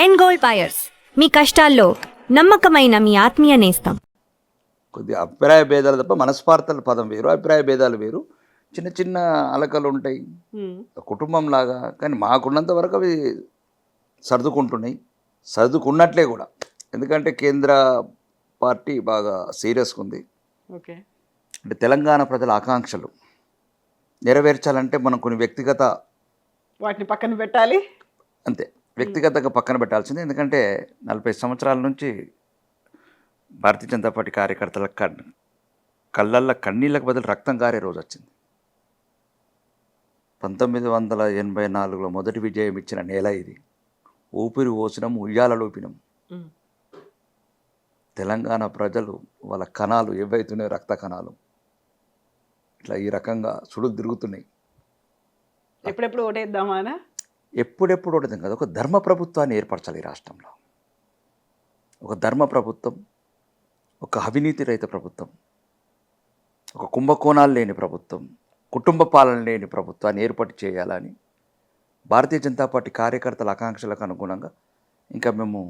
End gold buyers మీ కష్టాల్లో నమ్మకమైన మీ ఆత్మీయ నేస్తం. కొద్దిగా అభిప్రాయ భేదాలు తప్ప మనస్పార్థల పదం వేరు, అభిప్రాయ భేదాలు వేరు. చిన్న చిన్న అలకలు ఉంటాయి కుటుంబం లాగా. కానీ మాకున్నంత వరకు అవి సర్దుకుంటున్నాయి, సర్దుకున్నట్లే కూడా. ఎందుకంటే కేంద్ర పార్టీ బాగా సీరియస్గా ఉంది. ఓకే. అంటే తెలంగాణ ప్రజల ఆకాంక్షలు నెరవేర్చాలంటే మనం కొన్ని వ్యక్తిగత వాటిని పక్కన పెట్టాలి. అంతే, వ్యక్తిగతంగా పక్కన పెట్టాల్సిందే. ఎందుకంటే 40 సంవత్సరాల నుంచి భారతీయ జనతా పార్టీ కార్యకర్తల కళ్ళల్లో కన్నీళ్ళకు బదులు రక్తం కారే రోజు వచ్చింది. 1984లో మొదటి విజయం ఇచ్చిన నేల ఇది. ఊపిరి పోసినాం, ఉయ్యాలలోపినాం. తెలంగాణ ప్రజలు వాళ్ళ కణాలు ఏవైతున్నాయో రక్త కణాలు ఇట్లా ఈ రకంగా సుడులు తిరుగుతున్నాయి. ఎప్పుడెప్పుడు ఓటేద్దామానా? ఎప్పుడెప్పుడు ఉండదు కదా. ఒక ధర్మ ప్రభుత్వాన్ని ఏర్పరచాలి ఈ రాష్ట్రంలో. ఒక ధర్మ ప్రభుత్వం, ఒక అవినీతి రహిత ప్రభుత్వం, ఒక కుంభకోణాలు లేని ప్రభుత్వం, కుటుంబ పాలన లేని ప్రభుత్వాన్ని ఏర్పాటు చేయాలని భారతీయ జనతా పార్టీ కార్యకర్తల ఆకాంక్షలకు అనుగుణంగా ఇంకా మేము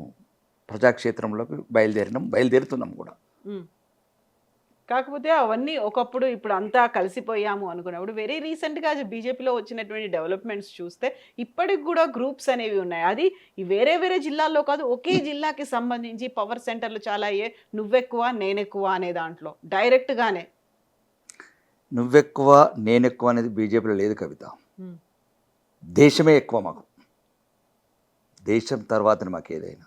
ప్రజాక్షేత్రంలోకి బయలుదేరుతున్నాం కూడా. కాకపోతే అవన్నీ ఒకప్పుడు ఇప్పుడు అంతా కలిసిపోయాము అనుకున్నప్పుడు వెరీ రీసెంట్గా బీజేపీలో వచ్చినటువంటి డెవలప్మెంట్స్ చూస్తే ఇప్పటికి కూడా గ్రూప్స్ అనేవి ఉన్నాయి. అది వేరే వేరే జిల్లాల్లో కాదు, ఒకే జిల్లాకి సంబంధించి పవర్ సెంటర్లు చాలా అయ్యే. నువ్వెక్కువ నేనెక్కువ అనే దాంట్లో డైరెక్ట్గానే నువ్వెక్కువ నేనెక్కువ అనేది బీజేపీలో లేదు కవిత. దేశమే ఎక్కువ మాకు. దేశం తర్వాతనే మాకు ఏదైనా.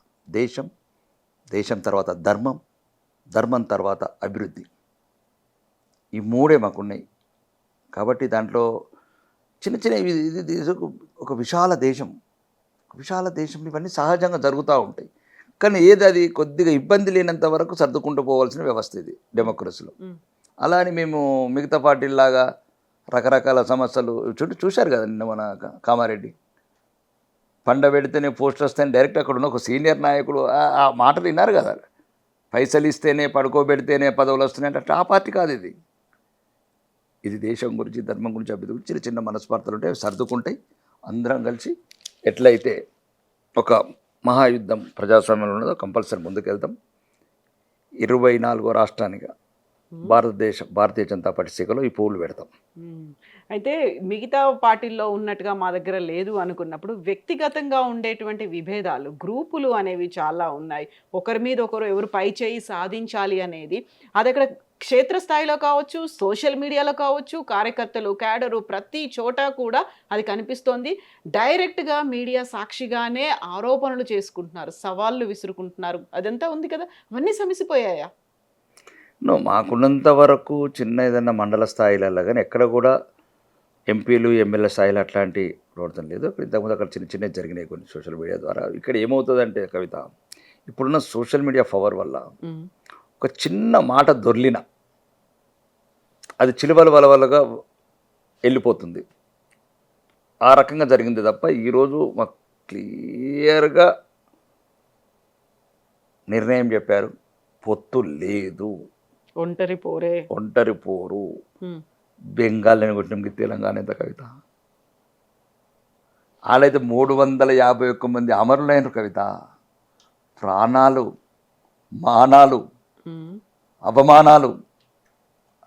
దేశం తర్వాత ధర్మం, ధర్మం తర్వాత అభివృద్ధి. ఈ మూడే మాకున్నాయి. కాబట్టి దాంట్లో చిన్న చిన్న ఇది ఒక విశాల దేశం, ఇవన్నీ సహజంగా జరుగుతూ ఉంటాయి. కానీ అది కొద్దిగా ఇబ్బంది లేనంత వరకు సర్దుకుంటూ పోవాల్సిన వ్యవస్థ ఇది డెమోక్రసీలో. అలా అని మేము మిగతా పార్టీలాగా రకరకాల సమస్యలు చూశారు కదా. నిన్న మన కామారెడ్డి పండ పెడితేనే పోస్టర్ వస్తాయని డైరెక్ట్ అక్కడ ఉన్న ఒక సీనియర్ నాయకుడు ఆ మాటలు విన్నారు కదా. పైసలు ఇస్తేనే పడుకోబెడితేనే పదవులు వస్తున్నాయంటే అట్లా ఆ పార్టీ కాదు ఇది. ఇది దేశం గురించి, ధర్మం గురించి, అభివృద్ధి గురించి చిన్న చిన్న మనస్పార్థలు ఉంటాయి, సర్దుకుంటాయి. అందరం కలిసి ఎట్లయితే ఒక మహాయుద్ధం ప్రజాస్వామ్యంలో ఉన్నదో కంపల్సరీ ముందుకెళ్తాం. 24వ రాష్ట్రానిగా భారతీయ జనతా పార్టీ శాఖలో ఈ పువ్వులు పెడతాం. అయితే మిగతా పార్టీల్లో ఉన్నట్టుగా మా దగ్గర లేదు అనుకున్నప్పుడు వ్యక్తిగతంగా ఉండేటువంటి విభేదాలు, గ్రూపులు అనేవి చాలా ఉన్నాయి. ఒకరి మీద ఒకరు ఎవరు పై చేయి సాధించాలి అనేది అది అక్కడ క్షేత్రస్థాయిలో కావచ్చు, సోషల్ మీడియాలో కావచ్చు, కార్యకర్తలు, క్యాడరు ప్రతి చోట కూడా అది కనిపిస్తోంది. డైరెక్ట్గా మీడియా సాక్షిగానే ఆరోపణలు చేసుకుంటున్నారు, సవాళ్ళు విసురుకుంటున్నారు. అదంతా ఉంది కదా. అవన్నీ సమసిపోయాయా? మాకున్నంత వరకు చిన్న ఏదన్నా మండల స్థాయిలలో కానీ ఎక్కడ కూడా ఎంపీలు ఎమ్మెల్యే స్థాయిలో అట్లాంటి ప్రవర్తన లేదు. ఇంతకుముందు అక్కడ చిన్న చిన్నవి జరిగినాయి కొన్ని సోషల్ మీడియా ద్వారా. ఇక్కడ ఏమవుతుందంటే కవిత, ఇప్పుడున్న సోషల్ మీడియా పవర్ వల్ల ఒక చిన్న మాట దొర్లిన అది చిలువల వలవలుగా వెళ్ళిపోతుంది. ఆ రకంగా జరిగింది తప్ప ఈరోజు మాకు క్లియర్గా నిర్ణయం చెప్పారు. పొత్తు లేదు, ఒంటరి పోరు. బెంగాల్ని కొట్టినకి తెలంగాణ ఎంత కవిత. వాళ్ళైతే 351 మంది అమరులైన కవిత. ప్రాణాలు, మానాలు, అవమానాలు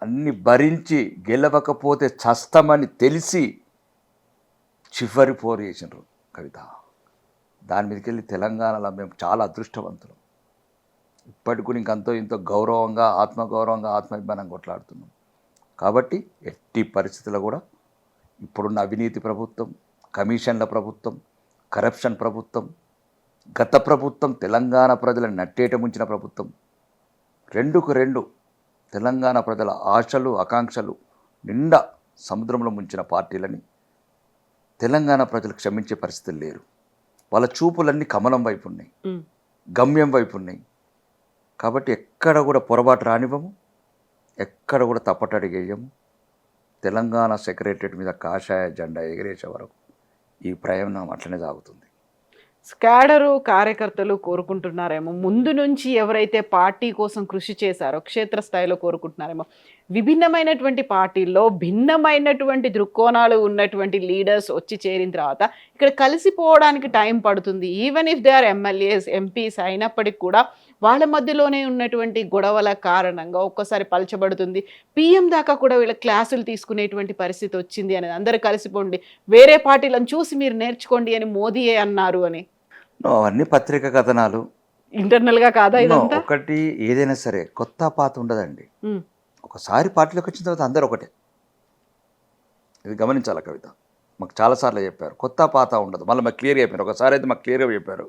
అన్ని భరించి గెలవకపోతే చస్తామని తెలిసి చివరి పోరు చేసినారు కవిత. దాని మీదకి వెళ్ళి తెలంగాణలో మేము చాలా అదృష్టవంతులం. ఇప్పటికి కూడా ఇంకంతో ఇంతో గౌరవంగా, ఆత్మగౌరవంగా, ఆత్మాభిమానంగా కొట్లాడుతున్నాం. కాబట్టి ఎట్టి పరిస్థితుల్లో కూడా ఇప్పుడున్న అవినీతి ప్రభుత్వం, కమిషన్ల ప్రభుత్వం, కరప్షన్ ప్రభుత్వం, గత ప్రభుత్వం తెలంగాణ ప్రజలను నట్టేట ముంచిన ప్రభుత్వం, 2కు 2 తెలంగాణ ప్రజల ఆశలు, ఆకాంక్షలు నిండా సముద్రంలో ముంచిన పార్టీలని తెలంగాణ ప్రజలు క్షమించే పరిస్థితులు లేరు. వాళ్ళ చూపులన్నీ కమలం వైపు ఉన్నాయి, గమ్యం వైపు ఉన్నాయి. కాబట్టి ఎక్కడ కూడా పొరపాటు రానివ్వము, ఎక్కడ కూడా తప్పటడిగేయము. తెలంగాణ సెక్రటరియట్ మీద కాషాయ జెండా ఎగిరేసే వరకు ఈ ప్రయాణం అట్లనే సాగుతుంది. స్కాడరు కార్యకర్తలు కోరుకుంటున్నారేమో, ముందు నుంచి ఎవరైతే పార్టీ కోసం కృషి చేశారో క్షేత్రస్థాయిలో కోరుకుంటున్నారేమో, విభిన్నమైనటువంటి పార్టీల్లో భిన్నమైనటువంటి దృక్కోణాలు ఉన్నటువంటి లీడర్స్ వచ్చి చేరిన తర్వాత ఇక్కడ కలిసిపోవడానికి టైం పడుతుంది. Even if they are MLAs, MPs అయినప్పటికీ కూడా వాళ్ళ మధ్యలోనే ఉన్నటువంటి గొడవల కారణంగా ఒక్కోసారి పలచబడుతుంది. పిఎం దాకా కూడా వీళ్ళ క్లాసులు తీసుకునేటువంటి పరిస్థితి వచ్చింది అనేది, అందరూ కలిసిపోండి, వేరే పార్టీలను చూసి మీరు నేర్చుకోండి అని మోదీయే అన్నారు అని. అవన్నీ పత్రిక కథనాలు. ఇంటర్నల్ గా కాదా ఇదంతా? ఒకటి ఏదైనా సరే కొత్త పాత ఉండదండి. ఒకసారి పార్టీలోకి వచ్చిన తర్వాత అందరూ ఒకటే. ఇది గమనించాలి కవిత. మాకు చాలాసార్లు చెప్పారు కొత్త పాత ఉండదు. మళ్ళీ మాకు క్లియర్గా చెప్పారు. ఒకసారి అయితే మాకు క్లియర్గా చెప్పారు,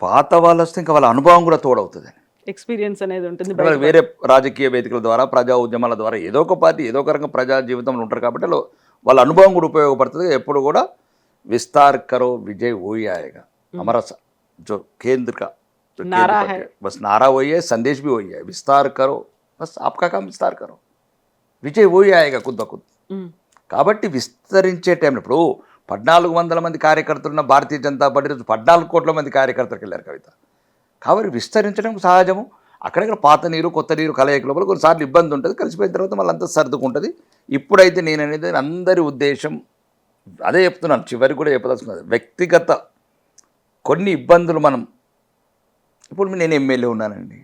పాత వాళ్ళు వస్తే ఇంకా వాళ్ళ అనుభవం కూడా తోడవుతుంది. ఎక్స్పీరియన్స్ అనేది ఉంటుంది. వేరే రాజకీయ వేదికల ద్వారా, ప్రజా ఉద్యమాల ద్వారా ఏదో ఒక పార్టీ ఏదో ఒక రకంగా ప్రజా జీవితంలో ఉంటారు కాబట్టి వాళ్ళ అనుభవం కూడా ఉపయోగపడుతుంది. ఎప్పుడు కూడా विस्तार करो विजय वही आएगा हमारा जो केंद्र का नारा है, बस नारा वही है, संदेश भी वही है, विस्तार करो, बस आपका काम विस्तार करो, విజయ్ वही आएगा खुद ब खुद. కాబట్టి విస్తరించే టైంలో ఇప్పుడు 1400 మంది కార్యకర్తలు ఉన్న భారతీయ జనతా పార్టీ 14 కోట్ల మంది కార్యకర్తలకు వెళ్ళారు కవిత. కాబట్టి విస్తరించడం సహజము. అక్కడక్కడ పాత నీరు కొత్త నీరు కలయిక లోపల కొన్నిసార్లు ఇబ్బంది ఉంటుంది. కలిసిపోయిన తర్వాత మళ్ళీ అంతా సర్దుకుంటుంది. ఇప్పుడైతే నేను అనేది అందరి ఉద్దేశం అదే చెప్తున్నాను, చివరికి కూడా చెప్పదలుచుకున్నది, వ్యక్తిగత కొన్ని ఇబ్బందులు మనం, ఇప్పుడు నేను ఎమ్మెల్యే ఉన్నానండి,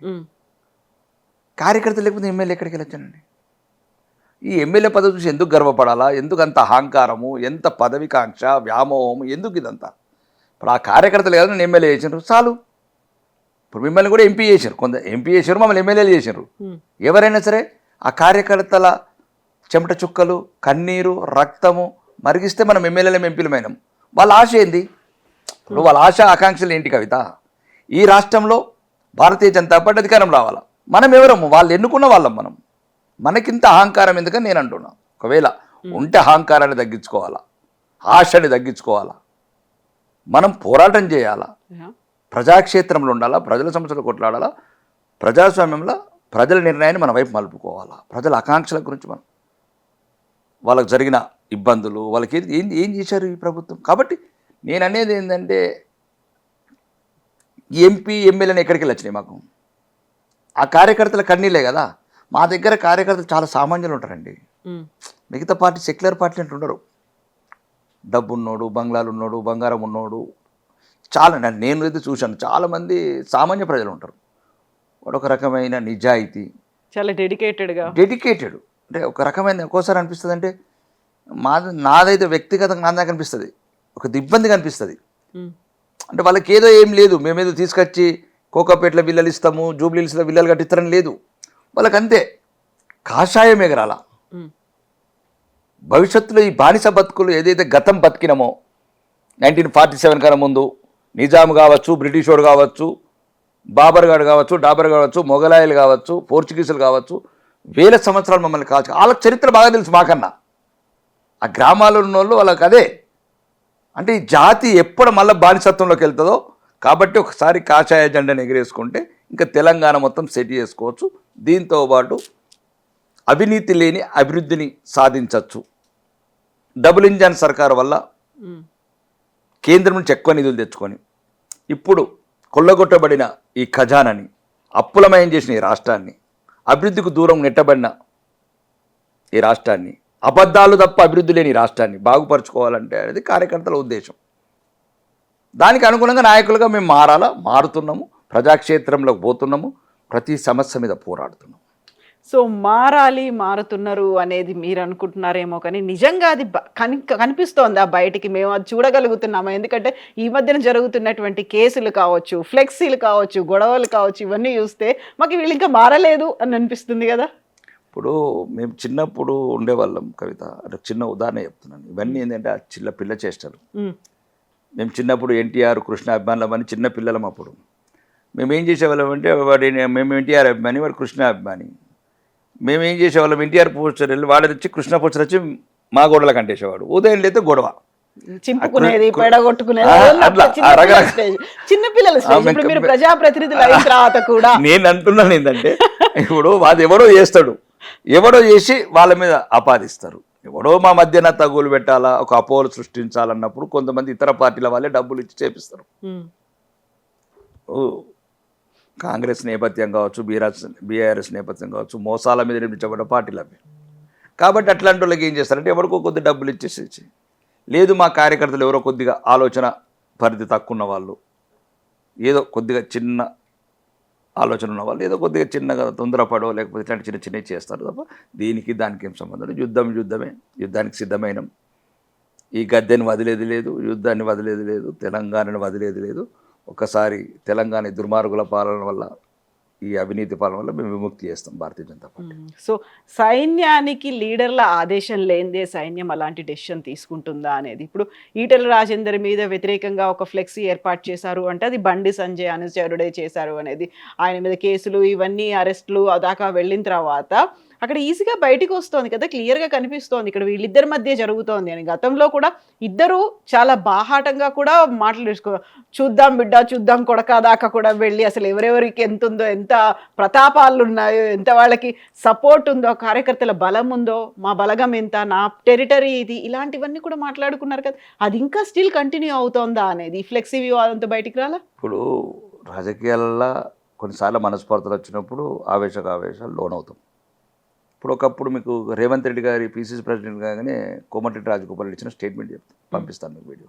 కార్యకర్త లేకపోతే ఎమ్మెల్యే ఎక్కడికి వెళ్ళొచ్చానండి? ఈ ఎమ్మెల్యే పదవి చూసి ఎందుకు గర్వపడాలా? ఎందుకు అంత అహంకారము, ఎంత పదవికాంక్ష, వ్యామోహము, ఎందుకు ఇదంతా? ఇప్పుడు ఆ కార్యకర్తలు కదా నేను ఎమ్మెల్యే చేసినారు చాలు. ఇప్పుడు మిమ్మల్ని కూడా ఎంపీ చేశారు, కొంత ఎంపీ చేశారు, మమ్మల్ని ఎమ్మెల్యేలు చేశారు. ఎవరైనా సరే ఆ కార్యకర్తల చెమట చుక్కలు, కన్నీరు, రక్తము మరిగిస్తే మనం ఎమ్మెల్యేలం ఎంపీలమైనాం. వాళ్ళ ఆశ ఏంది? ఇప్పుడు వాళ్ళ ఆశ ఆకాంక్షలు ఏంటి కవిత? ఈ రాష్ట్రంలో భారతీయ జనతా పార్టీ అధికారం రావాలా. మనం ఎవరము? వాళ్ళు ఎన్నుకున్న వాళ్ళం. మనకింత అహంకారం ఎందుకని నేను అంటున్నా. ఒకవేళ ఉంటే అహంకారాన్ని తగ్గించుకోవాలా, ఆశని తగ్గించుకోవాలా, మనం పోరాటం చేయాలా, ప్రజాక్షేత్రంలో ఉండాలా, ప్రజల సమస్యలు కొట్లాడాలా, ప్రజాస్వామ్యంలో ప్రజల నిర్ణయాన్ని మన వైపు మలుపుకోవాలా, ప్రజల ఆకాంక్షల గురించి మనం, వాళ్ళకి జరిగిన ఇబ్బందులు, వాళ్ళకి ఏం చేశారు ఈ ప్రభుత్వం. కాబట్టి నేను అనేది ఏంటంటే ఎంపీ ఎమ్మెల్యేని ఎక్కడికి వెళ్ళొచ్చినాయి మాకు? ఆ కార్యకర్తల కన్నీలే కదా. మా దగ్గర కార్యకర్తలు చాలా సామాన్యులు ఉంటారండి. మిగతా పార్టీ సెక్యులర్ పార్టీ అంటే ఉండరు. డబ్బు ఉన్నోడు, బంగ్లాలు ఉన్నోడు, బంగారం ఉన్నోడు, చాలా నేను అయితే చూశాను. చాలామంది సామాన్య ప్రజలు ఉంటారు. వాడు ఒక రకమైన నిజాయితీ, చాలా డెడికేటెడ్ అంటే ఒక రకమైన, ఒక్కోసారి అనిపిస్తుంది అంటే నాదైతే వ్యక్తిగతంగా నాకు అనిపిస్తుంది ఒక ఇబ్బందిగా అనిపిస్తుంది. అంటే వాళ్ళకి ఏదో ఏం లేదు, మేమేదో తీసుకొచ్చి కోకాపేటలో విల్లలు ఇస్తాము, జూబ్లీ హిల్స్లో విల్లలు కట్టిస్తారని లేదు. వాళ్ళకి అంతే కాషాయం ఎగరాల. భవిష్యత్తులో ఈ బానిస బతుకులు ఏదైతే గతం బతికినామో 1947 కన్నా ముందు, నిజాం కావచ్చు, బ్రిటిష్ వాడు కావచ్చు, బాబర్గాడు కావచ్చు, డాబర్ కావచ్చు, మొఘలాయలు కావచ్చు, పోర్చుగీసులు కావచ్చు, వేల సంవత్సరాలు మమ్మల్ని కావచ్చు. వాళ్ళకి చరిత్ర బాగా తెలుసు మాకన్నా. ఆ గ్రామాల్లో ఉన్న వాళ్ళు వాళ్ళకి అదే. అంటే ఈ జాతి ఎప్పుడు మళ్ళీ బానిసత్వంలోకి వెళ్తుందో కాబట్టి ఒకసారి కాషాయ జెండాను ఎగిరేసుకుంటే ఇంకా తెలంగాణ మొత్తం సెట్ చేసుకోవచ్చు. దీంతో పాటు అవినీతి లేని అభివృద్ధిని సాధించవచ్చు. డబుల్ ఇంజన్ సర్కారు వల్ల కేంద్రం నుంచి ఎక్కువ నిధులు తెచ్చుకొని ఇప్పుడు కొల్లగొట్టబడిన ఈ ఖజానాని, అప్పులమయం చేసిన ఈ రాష్ట్రాన్ని, అభివృద్ధికి దూరం నెట్టబడిన ఈ రాష్ట్రాన్ని, అబద్ధాలు తప్ప అభివృద్ధి లేని రాష్ట్రాన్ని బాగుపరచుకోవాలంటే అనేది కార్యకర్తల ఉద్దేశం. దానికి అనుగుణంగా నాయకులుగా మేము మారుతున్నాము, ప్రజాక్షేత్రంలోకి పోతున్నాము, ప్రతి సమస్య మీద పోరాడుతున్నాము. సో మారుతున్నారు అనేది మీరు అనుకుంటున్నారేమో, కానీ నిజంగా అది కనిపిస్తోంది ఆ బయటికి, మేము అది చూడగలుగుతున్నాము. ఎందుకంటే ఈ మధ్యన జరుగుతున్నటువంటి కేసులు కావచ్చు, ఫ్లెక్సీలు కావచ్చు, గొడవలు కావచ్చు, ఇవన్నీ చూస్తే మాకు వీళ్ళు ఇంకా మారలేదు అని అనిపిస్తుంది కదా. ఇప్పుడు మేము చిన్నప్పుడు ఉండేవాళ్ళం కవిత, అంటే చిన్న ఉదాహరణ చెప్తున్నాను. ఇవన్నీ ఏంటంటే ఆ పిల్ల చేష్టలు. మేము చిన్నప్పుడు ఎన్టీఆర్ కృష్ణ అభిమానులం అని చిన్న పిల్లలం. అప్పుడు మేము ఏం చేసేవాళ్ళం అంటే మేము ఎన్టీఆర్ అభిమాని, వాడు కృష్ణ అభిమాని. మేము ఏం చేసేవాళ్ళం, ఎన్టీఆర్ పోస్టర్ వెళ్ళి వాడు వచ్చి కృష్ణ పోస్టర్ వచ్చి మా గోడలకు అంటేసేవాడు. ఉదయం లేతే గొడవ, చింపుకునేది, పెడగొట్టుకునేది, చిన్నపిల్లలు. మీరు ప్రజాప్రతినిధులు అయిన తర్వాత కూడా నేను అంటున్నాను ఏంటంటే ఇప్పుడు వాడు ఎవడో చేస్తాడు, ఎవడో చేసి వాళ్ళ మీద ఆపాదిస్తారు. ఎవడో మా మధ్యన తగులు పెట్టాలా, ఒక అపోహలు సృష్టించాలన్నప్పుడు కొంతమంది ఇతర పార్టీల వాళ్ళే డబ్బులు ఇచ్చి చేపిస్తారు. ఓ కాంగ్రెస్ నేపథ్యం కావచ్చు, బీఆర్ఎస్ నేపథ్యం కావచ్చు, మోసాల మీద నిర్మించబడ్డ పార్టీలు అవి. కాబట్టి అట్లాంటి వాళ్ళకి ఏం చేస్తారంటే ఎవరికో కొద్ది డబ్బులు ఇచ్చేసి, లేదు మా కార్యకర్తలు ఎవరో కొద్దిగా ఆలోచన పరిధి తక్కువ ఉన్న వాళ్ళు, ఏదో కొద్దిగా చిన్న ఆలోచన ఉన్న వాళ్ళు ఏదో కొద్దిగా చిన్నగా తొందరపడో లేకపోతే ఇట్లాంటి చిన్న చిన్నవి చేస్తారు తప్ప దీనికి దానికి ఏం సంబంధం లేదు. యుద్ధమే, యుద్ధానికి సిద్ధమైనం. ఈ గద్దెని వదిలేది లేదు, యుద్ధాన్ని వదిలేది లేదు, తెలంగాణను వదిలేది లేదు. ఒకసారి తెలంగాణ దుర్మార్గుల పాలన వల్ల, ఈ అవినీతి పాలన వల్ల మేము విముక్తి చేస్తాం భారతీయ జనతా పార్టీ. సో సైన్యానికి లీడర్ల ఆదేశం లేనిదే సైన్యం అలాంటి డెసిషన్ తీసుకుంటుందా అనేది, ఇప్పుడు ఈటెల రాజేందర్ మీద వ్యతిరేకంగా ఒక ఫ్లెక్సీ ఏర్పాటు చేశారు అంటే అది బండి సంజయ్ అనుచరుడే చేశారు అనేది, ఆయన మీద కేసులు ఇవన్నీ అరెస్టులు దాకా వెళ్ళిన తర్వాత అక్కడ ఈజీగా బయటికి వస్తోంది కదా, క్లియర్గా కనిపిస్తోంది ఇక్కడ వీళ్ళిద్దరి మధ్య జరుగుతోంది అని. గతంలో కూడా ఇద్దరు చాలా బాహాటంగా కూడా మాట్లాడేసుకో, చూద్దాం బిడ్డ చూద్దాం కొడక దాకా కూడా వెళ్ళి అసలు ఎవరెవరికి ఎంత ఉందో, ఎంత ప్రతాపాలు ఉన్నాయో, ఎంత వాళ్ళకి సపోర్ట్ ఉందో, కార్యకర్తల బలం ఉందో, మా బలగం ఎంత, నా టెరిటరీ ఇది, ఇలాంటివన్నీ కూడా మాట్లాడుకున్నారు కదా. అది ఇంకా స్టిల్ కంటిన్యూ అవుతోందా అనేది ఫ్లెక్సీ వివాదంతో బయటికి రాలా. ఇప్పుడు రాజకీయాలలో కొన్నిసార్లు మనస్పర్ధలు వచ్చినప్పుడు ఆవేశాలు లోనవుతాం. ఇప్పుడు ఒకప్పుడు మీకు రేవంత్ రెడ్డి గారి పీసీసీ ప్రెసిడెంట్ కాగానే కోమటిరెడ్డి రాజగోపాల్ ఇచ్చిన స్టేట్మెంట్ పంపిస్తాను మీకు వీడియో.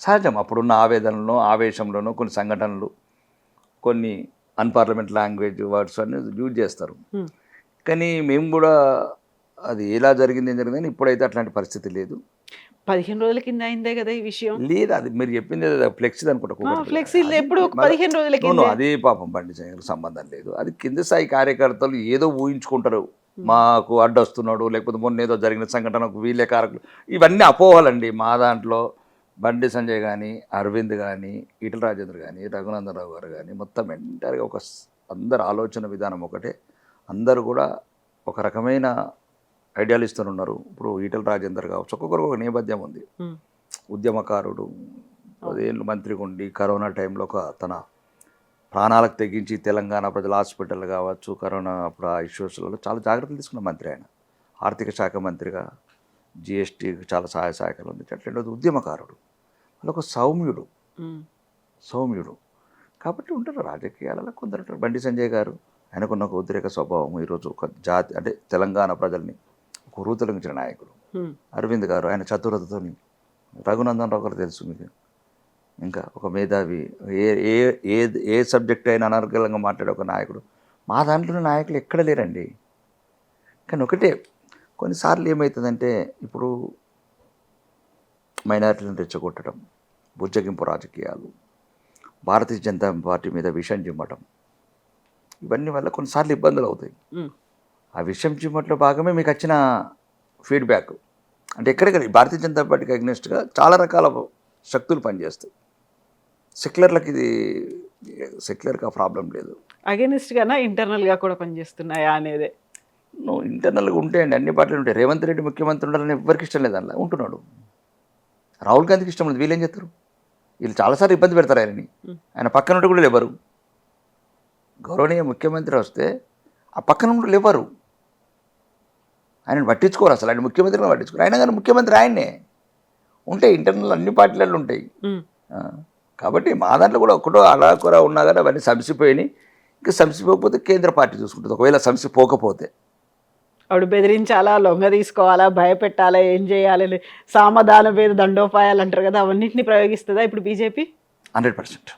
సహజం, అప్పుడున్న ఆవేదనలో ఆవేశంలోనూ కొన్ని సంఘటనలు, కొన్ని అన్పార్లమెంట్ లాంగ్వేజ్ వర్డ్స్ అన్ని యూజ్ చేస్తారు. కానీ మేము కూడా అది ఎలా జరిగింది ఏం జరిగిందని ఇప్పుడైతే అట్లాంటి పరిస్థితి లేదు. 15 రోజుల కింద అయిందే కదా ఈ విషయం. లేదు, అది మీరు చెప్పింది ఫ్లెక్సీ అనుకుంటా. ఫ్లెక్సీ ఎప్పుడు 15 రోజుల కింద. అది పాపం బండి సంజయ్కి సంబంధం లేదు. అది కింద స్థాయి కార్యకర్తలు ఏదో ఊహించుకుంటారు, మాకు అడ్డొస్తున్నాడు, లేకపోతే మొన్న ఏదో జరిగిన సంఘటనకు వీళ్ళే కారకులు. ఇవన్నీ అపోహలండి. మా దాంట్లో బండి సంజయ్ కానీ, అరవింద్ కానీ, ఈటల రాజేందర్ కానీ, రఘునందన్ రావు గారు కానీ మొత్తం ఎంటర్గా ఒక అందరు ఆలోచన విధానం ఒకటే. అందరూ కూడా ఒక రకమైన ఐడియాలిస్టులు ఉన్నారు. ఇప్పుడు ఈటల రాజేందర్ కావచ్చు, ఒక్కొక్కరు ఒక నేపథ్యం ఉంది. ఉద్యమకారుడు, 10 ఏళ్ళు మంత్రిగా ఉండి కరోనా టైంలో తన ప్రాణాలకు తెగించి తెలంగాణ ప్రజల హాస్పిటల్ కావచ్చు, కరోనా అప్పుడు ఆ ఇష్యూస్లలో చాలా జాగ్రత్తలు తీసుకున్న మంత్రి ఆయన. ఆర్థిక శాఖ మంత్రిగా జిఎస్టీకి చాలా సహాయ సహకారాలు ఉంది. అట్లా ఉద్యమకారుడు, వాళ్ళొక సౌమ్యుడు కాబట్టి ఉంటారు రాజకీయాలలో కొందరు. బండి సంజయ్ గారు, ఆయనకున్న ఒక ఉద్రేక స్వభావం, ఈరోజు ఒక జాతి అంటే తెలంగాణ ప్రజల్ని ఒక రూతలించిన నాయకుడు. అరవింద్ గారు, ఆయన చతురతతోని. రఘునందన్ రావు గారు తెలుసు మీకు, ఇంకా ఒక మేధావి, ఏ సబ్జెక్ట్ అయినా అనర్గళంగా మాట్లాడే ఒక నాయకుడు. మా దాంట్లో నాయకులు ఎక్కడ లేరండి. కానీ ఒకటే, కొన్నిసార్లు ఏమవుతుందంటే ఇప్పుడు మైనారిటీలను రెచ్చగొట్టడం, బుజ్జగింపు రాజకీయాలు, భారతీయ జనతా పార్టీ మీద విషం చిమ్మటం, ఇవన్నీ వల్ల కొన్నిసార్లు ఇబ్బందులు అవుతాయి. ఆ విషయం చిమ్మట్లో భాగమే మీకు వచ్చిన ఫీడ్బ్యాక్. అంటే ఎక్కడెక్కడ భారతీయ జనతా పార్టీకి అగ్నెస్ట్గా చాలా రకాల శక్తులు పనిచేస్తాయి. సెక్యులర్కి ఆ ప్రాబ్లం లేదు. అగెనిస్ట్గానా ఇంటర్నల్గా కూడా పనిచేస్తున్నాయా అనేదే. నువ్వు ఇంటర్నల్గా ఉంటే అండి అన్ని పార్టీలు ఉంటాయి. రేవంత్ రెడ్డి ముఖ్యమంత్రి ఉండాలని ఎవరికి ఇష్టం లేదు, అలా ఉంటున్నాడు. రాహుల్ గాంధీకి ఇష్టం లేదు, వీళ్ళేం చేస్తారు? వీళ్ళు చాలాసార్లు ఇబ్బంది పెడతారు ఆయనని. ఆయన పక్కన ఉంటే కూడా లేవరు. గౌరవనీయ ముఖ్యమంత్రి వస్తే ఆ పక్కన ఉంటే లేవరు, ఆయనను పట్టించుకోరు. అసలు ఆయన ముఖ్యమంత్రిని పట్టించుకోరు. అయినా కానీ ముఖ్యమంత్రి ఆయన్నే. ఉంటాయి ఇంటర్నల్ అన్ని పార్టీలలో ఉంటాయి. కాబట్టి మా దాంట్లో కూడా ఒకటో అలా కూడా ఉన్నా కానీ అవన్నీ సంసిపోయినాయి. ఇంకా సంసిపోకపోతే కేంద్ర పార్టీ చూసుకుంటుంది. ఒకవేళ సంసిపోకపోతే ఆవిడ బెదిరించాలా, లొంగ తీసుకోవాలా, భయపెట్టాలా, ఏం చేయాలి, సామధాన భేద దండోపాయాలు అంటారు కదా, అవన్నింటినీ ప్రయోగిస్తుందా ఇప్పుడు బీజేపీ? 100%.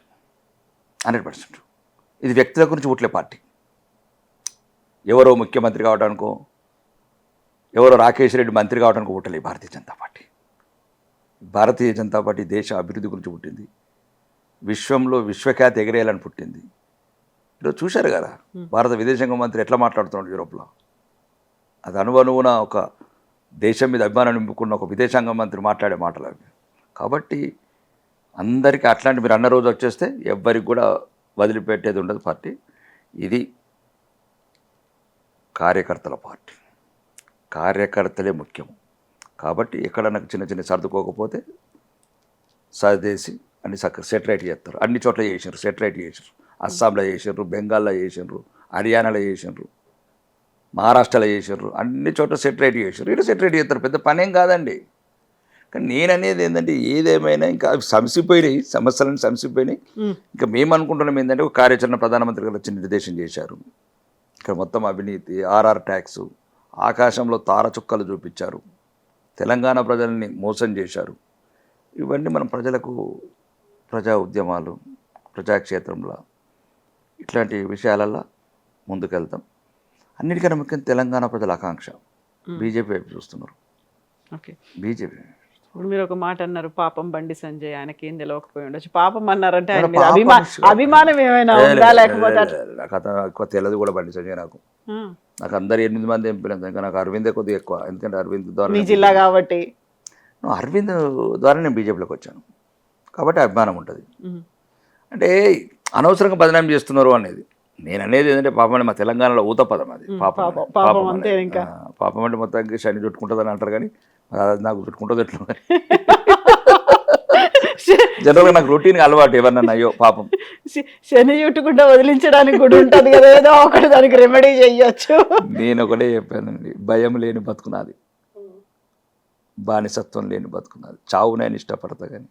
ఇది వ్యక్తుల గురించి పుట్లే పార్టీ. ఎవరో ముఖ్యమంత్రి కావడానికో, ఎవరో రాకేష్ రెడ్డి మంత్రి కావడానికి పుట్టలే భారతీయ జనతా పార్టీ. భారతీయ జనతా పార్టీ దేశ అభివృద్ధి గురించి పుట్టింది, విశ్వంలో విశ్వఖ్యాతి ఎగరేయాలని పుట్టింది. ఈరోజు చూశారు కదా భారత విదేశాంగ మంత్రి ఎట్లా మాట్లాడుతున్నాడు యూరోప్లో. అది అనువనువున ఒక దేశం మీద అభిమానం నింపుకున్న ఒక విదేశాంగ మంత్రి మాట్లాడే మాటలు అవి. కాబట్టి అందరికీ అట్లాంటి మీరు అన్న రోజు వచ్చేస్తే ఎవ్వరికి కూడా వదిలిపెట్టేది ఉండదు పార్టీ. ఇది కార్యకర్తల పార్టీ, కార్యకర్తలే ముఖ్యం. కాబట్టి ఎక్కడన్నా చిన్న చిన్న సర్దుకోకపోతే సర్దేసి అన్ని సెటిలైట్ చేస్తారు. అన్ని చోట్ల చేసినారు, సెటిలైట్ చేసినారు. అస్సాంలో చేసినారు, బెంగాల్లో చేసినారు, హర్యానాలో చేసినారు. మహారాష్ట్రలో చేసారు, అన్ని చోట్ల సెటరేట్ చేసారు, ఇక్కడ సెటరేట్ చేస్తారు, పెద్ద పనేం కాదండి. కానీ నేను అనేది ఏంటంటే ఏదేమైనా ఇంకా అవి సమసిపోయినాయి, సమస్యలను సమసిపోయినాయి. ఇంకా మేము అనుకుంటున్నాం ఏంటంటే ఒక కార్యాచరణ ప్రధానమంత్రి గారు వచ్చి నిర్దేశం చేశారు. ఇక్కడ మొత్తం అవినీతి, ఆర్ఆర్ ట్యాక్సు, ఆకాశంలో తార చుక్కలు చూపించారు, తెలంగాణ ప్రజల్ని మోసం చేశారు. ఇవన్నీ మనం ప్రజలకు ప్రజా ఉద్యమాలు, ప్రజాక్షేత్రంలో ఇట్లాంటి విషయాలల్లో ముందుకెళ్తాం. అన్నిటికన్నా ముఖ్యం తెలంగాణ ప్రజల ఆకాంక్ష. బీజేపీ వైపు చూస్తున్నారు. ఓకే, బీజేపీ ఇప్పుడు మీరు ఒక మాట అన్నారు, పాపం బండి సంజయ్, ఆయనకి ఏం తెలియకపోయి ఉండొచ్చు. పాపం అన్నారంటే ఆయన ఆయన మీద పాపం అభిమానం ఏమైనా ఉందా లేకపోతే అట్లా? నాకు అతను ఎక్కువ తెలియదు కూడా బండి సంజయ్. నాకు అందరు 8 మంది ఎంపీలు, ఇంకా నాకు అరవిందే కొద్దిగా ఎక్కువ. ఎందుకంటే అరవింద్ ద్వారా మీ జిల్లా కాబట్టి, అరవింద్ ద్వారా నేను బీజేపీలోకి వచ్చాను కాబట్టి అభిమానం ఉంటుంది. అంటే అనవసరంగా బదనాం చేస్తున్నారు అనేది నేను అనేది ఏంటంటే పాపం అంటే మా తెలంగాణలో ఊత పదం అది. పాపం అంతే. ఇంకా పాపం అంటే మొత్తానికి శని చుట్టుకుంటుందని అంటారు, కానీ అది నాకు చుట్టుకుంటుంది ఎట్లా. జనరల్గా నాకు రొటీన్గా అలవాటు ఎవరన్నా అయ్యో పాపం శని చుట్టుకుంటా వదిలించడానికి కూడా ఉంటుంది కదా, ఏదో ఒకటి దానికి రెమెడీ చెయ్యొచ్చు. నేను ఒకటే చెప్పానండి, భయం లేని బతుకున్నది, బానిసత్వం లేని బతుకున్నది. చావు నేను ఇష్టపడతా కానీ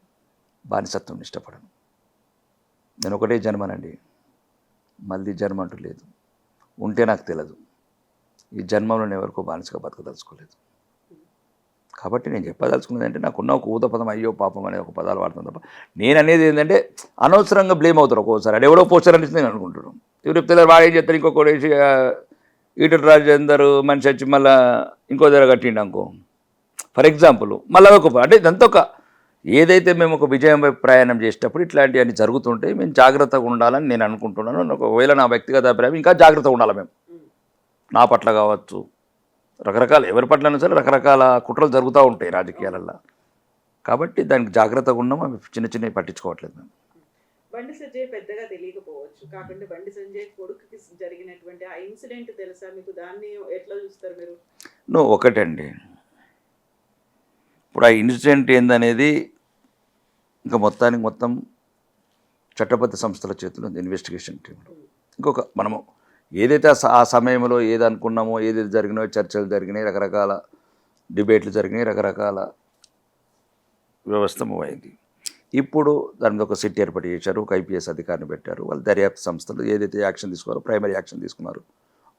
బానిసత్వం ఇష్టపడను. నేను ఒకటే జన్మనండి, మళ్ళీ జన్మ అంటూ లేదు. ఉంటే నాకు తెలియదు, ఈ జన్మలో నేను ఎవరికో బానిసగా బతకదలుచుకోలేదు. కాబట్టి నేను చెప్పదలుచుకున్నది అంటే నాకున్న ఒక ఊత పదం అయ్యో పాపం అనే ఒక పదాలు వాడుతాను తప్ప నేను అనేది ఏంటంటే అనవసరంగా బ్లేమ్ అవుతారు ఒక్కోసారి. అది ఎవడో పోస్టర్ అనిపిస్తుంది నేను అనుకుంటున్నాను. ఎవరు పిల్లలు వాడు ఏం చేస్తారు, ఇంకొకటి వేసి ఈటల రాజేందర్ మనిషి వచ్చి మళ్ళీ ఇంకో దగ్గర కట్టిండు అనుకో ఫర్ ఎగ్జాంపుల్, మళ్ళీ ఒక అంటే ఇదంతా ఒక ఏదైతే మేము ఒక విజయం వైపు ప్రయాణం చేసేటప్పుడు ఇట్లాంటివన్నీ జరుగుతుంటే మేము జాగ్రత్తగా ఉండాలని నేను అనుకుంటున్నాను. ఒకవేళ నా వ్యక్తిగత అభిప్రాయం ఇంకా జాగ్రత్తగా ఉండాలి మేము, నా పట్ల కావచ్చు, రకరకాల ఎవరి పట్లైనా సరే రకరకాల కుట్రలు జరుగుతూ ఉంటాయి రాజకీయాలలో. కాబట్టి దానికి జాగ్రత్తగా ఉన్నాం, అవి చిన్న చిన్నవి పట్టించుకోవట్లేదు మేము. బండి సంజయ్ పెద్దగా తెలియకపోవచ్చు, కాకుండా బండి సంజయ్ కొడుకుకి జరిగినటువంటి ఆ ఇన్సిడెంట్ తెలుసా మీకు? దాన్ని ఎట్లా చూస్తారు మీరు? ఒకటండి, ఇప్పుడు ఆ ఇన్సిడెంట్ ఏందనేది ఇంకా మొత్తానికి మొత్తం చట్టబద్ధ సంస్థల చేతిలో ఉంది, ఇన్వెస్టిగేషన్ టీంలో. ఇంకొక మనము ఏదైతే ఆ సమయంలో ఏది అనుకున్నామో, ఏదైతే జరిగినాయో, చర్చలు జరిగినాయి, రకరకాల డిబేట్లు జరిగినాయి, రకరకాల వ్యవస్థ మూవ్ అయింది. ఇప్పుడు దాని మీద ఒక సిట్ ఏర్పాటు చేశారు, ఒక ఐపీఎస్ అధికారిని పెట్టారు. వాళ్ళు దర్యాప్తు సంస్థలు ఏదైతే యాక్షన్ తీసుకున్నారో, ప్రైమరీ యాక్షన్ తీసుకున్నారు,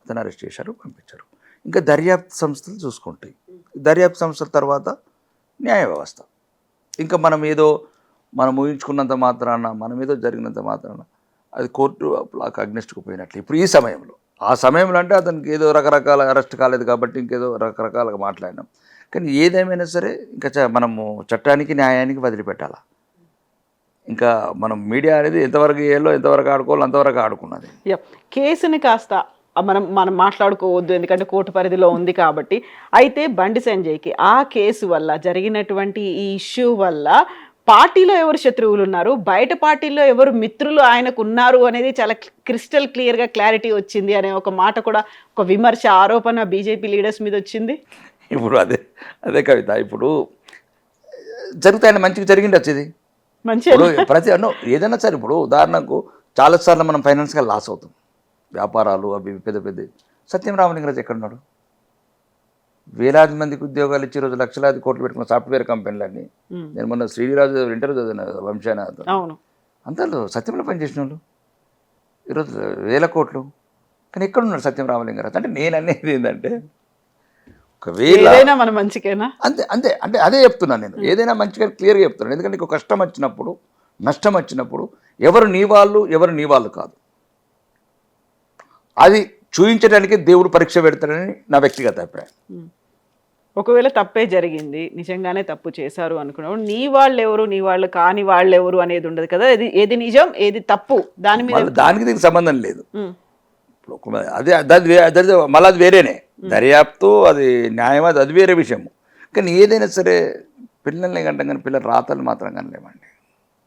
అతను అరెస్ట్ చేశారు, పంపించారు. ఇంకా దర్యాప్తు సంస్థలు చూసుకుంటాయి. దర్యాప్తు సంస్థల తర్వాత న్యాయ వ్యవస్థ. ఇంకా మనం ఊహించుకున్నంత మాత్రాన, మనం ఏదో జరిగినంత మాత్రాన అది కోర్టు అప్పుడు అగ్నిస్ట్కు పోయినట్లు. ఇప్పుడు ఈ సమయంలో, ఆ సమయంలో అంటే అతనికి ఏదో రకరకాల అరెస్ట్ కాలేదు కాబట్టి ఇంకేదో రకరకాలుగా మాట్లాడినాం. కానీ ఏదేమైనా సరే ఇంకా మనము చట్టానికి న్యాయానికి వదిలిపెట్టాలి. ఇంకా మనం మీడియా అనేది ఎంతవరకు చేయాలో, ఎంతవరకు ఆడుకోవాలో అంతవరకు ఆడుకున్నది. కేసుని కాస్త మనం మాట్లాడుకోవద్దు, ఎందుకంటే కోర్టు పరిధిలో ఉంది కాబట్టి. అయితే బండి సంజయ్కి ఆ కేసు వల్ల, జరిగినటువంటి ఈ ఇష్యూ వల్ల పార్టీలో ఎవరు శత్రువులు ఉన్నారు, బయట పార్టీలో ఎవరు మిత్రులు ఆయనకు ఉన్నారు అనేది చాలా క్రిస్టల్ క్లియర్గా క్లారిటీ వచ్చింది అనే ఒక మాట కూడా, ఒక విమర్శ, ఆరోపణ బీజేపీ లీడర్స్ మీద వచ్చింది. ఇప్పుడు అదే కవిత, ఇప్పుడు జరుగుతాయని మంచిగా జరిగింది వచ్చేది మంచిగా ప్రతి ఏదైనా సరే. ఇప్పుడు ఉదాహరణకు చాలాసార్లు మనం ఫైనాన్స్గా లాస్ అవుతాం, వ్యాపారాలు అవి పెద్ద పెద్ద. సత్యం రామలింగరాజు ఎక్కడున్నాడు? వేలాది మందికి ఉద్యోగాలు ఇచ్చి ఈరోజు లక్షలాది కోట్లు పెట్టుకున్న సాఫ్ట్వేర్ కంపెనీలన్నీ. నేను మొన్న శ్రీరాజు ఇంటర్వ్యూ చదివిన వంశానాథ్, అంతలో సత్యంలో పనిచేసిన వాళ్ళు ఈరోజు 1000 కోట్లు. కానీ ఎక్కడున్నాడు సత్యం రామలింగరాజు? అంటే నేను అనేది ఏంటంటే ఒకవేళ మన మంచికేనా, అంతే అంతే అంటే అదే చెప్తున్నాను నేను. ఏదైనా మంచిగా క్లియర్గా చెప్తున్నాను. ఎందుకంటే నీకు కష్టం వచ్చినప్పుడు, నష్టం వచ్చినప్పుడు ఎవరు నీ వాళ్ళు కాదు, అది చూపించడానికి దేవుడు పరీక్ష పెడతాడని నా వ్యక్తిగత అభిప్రాయం. ఒకవేళ తప్పే జరిగింది, నిజంగానే తప్పు చేశారు అనుకున్నప్పుడు నీ వాళ్ళు ఎవరు, నీ వాళ్ళు కాని వాళ్ళు ఎవరు అనేది ఉండదు కదా. ఏది నిజం, ఏది తప్పు, దాని మీద దానికి దీనికి సంబంధం లేదు. అదే మళ్ళీ అది వేరేనే దర్యాప్తు, అది న్యాయం, అది వేరే విషయము. కానీ ఏదైనా సరే పిల్లల్ని కంటాం కానీ పిల్లలు రాతలు మాత్రం కనలేమండి.